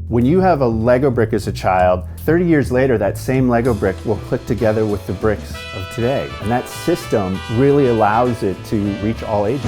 When you have a Lego brick as a child, 30 years later, that same Lego brick will click together with the bricks of today. And that system really allows it to reach all ages.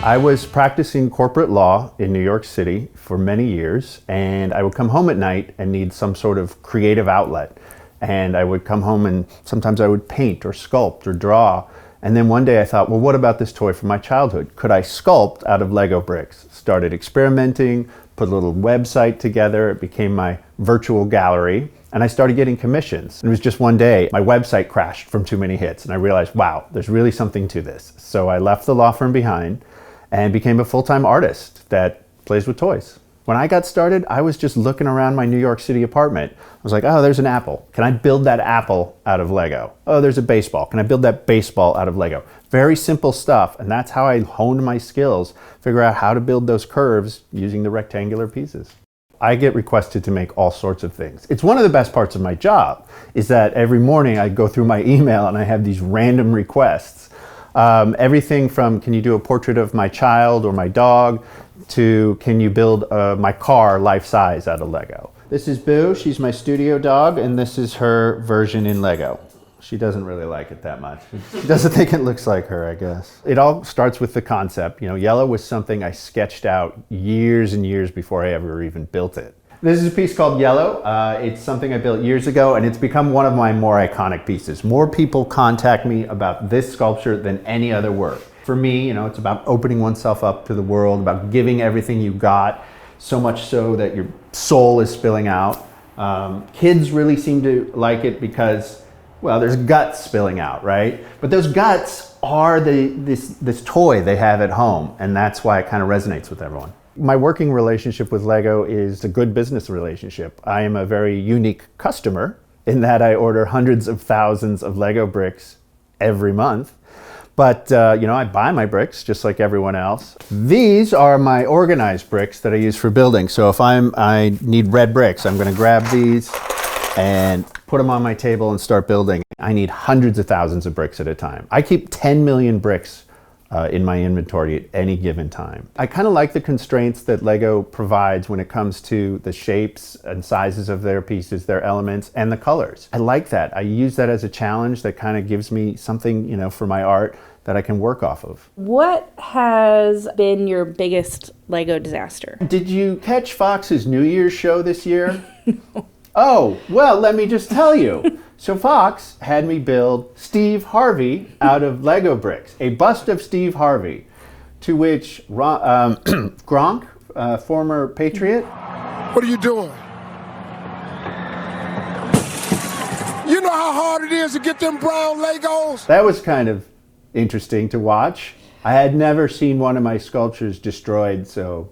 I was practicing corporate law in New York City for many years, and I would come home at night and need some sort of creative outlet. And I would come home and sometimes I would paint or sculpt or draw. And then one day I thought, well, what about this toy from my childhood? Could I sculpt out of Lego bricks? Started experimenting, put a little website together. It became my virtual gallery. And I started getting commissions. And it was just one day, my website crashed from too many hits. And I realized, wow, there's really something to this. So I left the law firm behind and became a full-time artist that plays with toys. When I got started, I was just looking around my New York City apartment. I was like, oh, there's an apple. Can I build that apple out of Lego? Oh, there's a baseball. Can I build that baseball out of Lego? Very simple stuff, and that's how I honed my skills, figure out how to build those curves using the rectangular pieces. I get requested to make all sorts of things. It's one of the best parts of my job, is that every morning I go through my email and I have these random requests. Everything from, can you do a portrait of my child or my dog, to can you build my car life-size out of Lego. This is Boo, she's my studio dog, and this is her version in Lego. She doesn't really like it that much. She doesn't think it looks like her, I guess. It all starts with the concept. You know, yellow was something I sketched out years and years before I ever even built it. This is a piece called Yellow. It's something I built years ago, and it's become one of my more iconic pieces. More people contact me about this sculpture than any other work. For me, you know, it's about opening oneself up to the world, about giving everything you got, so much so that your soul is spilling out. Kids really seem to like it because, well, there's guts spilling out, right? But those guts are this toy they have at home, and that's why it kind of resonates with everyone. My working relationship with Lego is a good business relationship. I am a very unique customer in that I order hundreds of thousands of Lego bricks every month. But, you know, I buy my bricks just like everyone else. These are my organized bricks that I use for building. So if I need red bricks, I'm going to grab these and put them on my table and start building. I need hundreds of thousands of bricks at a time. I keep 10 million bricks in my inventory at any given time. I kind of like the constraints that Lego provides when it comes to the shapes and sizes of their pieces, their elements, and the colors. I like that. I use that as a challenge that kind of gives me something, you know, for my art that I can work off of. What has been your biggest Lego disaster? Did you catch Fox's New Year's show this year? No. Oh, well, let me just tell you. So Fox had me build Steve Harvey out of Lego bricks, a bust of Steve Harvey, to which Gronk, former Patriot. What are you doing? You know how hard it is to get them brown Legos? That was kind of interesting to watch. I had never seen one of my sculptures destroyed so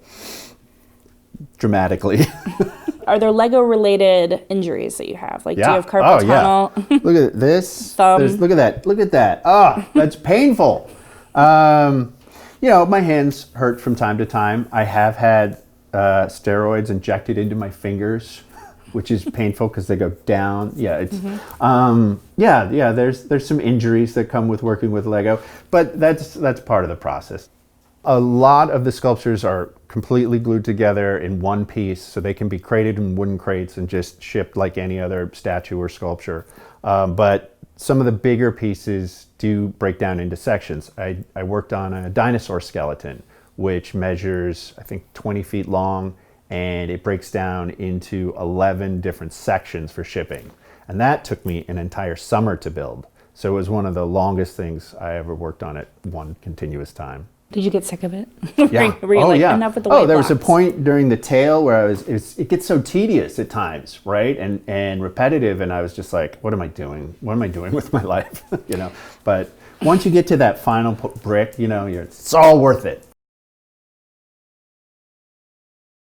dramatically. Are there Lego-related injuries that you have? Like, yeah. do you have carpal tunnel? Yeah. Look at this. Thumb. Look at that. Look at that. Oh, that's painful. You know, my hands hurt from time to time. I have had steroids injected into my fingers, which is painful because they go down. Yeah, it's there's some injuries that come with working with Lego, but that's part of the process. A lot of the sculptures are completely glued together in one piece, so they can be crated in wooden crates and just shipped like any other statue or sculpture. But some of the bigger pieces do break down into sections. I worked on a dinosaur skeleton, which measures, I think, 20 feet long, and it breaks down into 11 different sections for shipping. And that took me an entire summer to build. So it was one of the longest things I ever worked on at one continuous time. Did you get sick of it? Yeah. Were you enough with the white there was a blocks? point during the tail where it gets so tedious at times, right? And repetitive, and I was just like, what am I doing? What am I doing with my life? You know, but once you get to that final brick, you know, it's all worth it.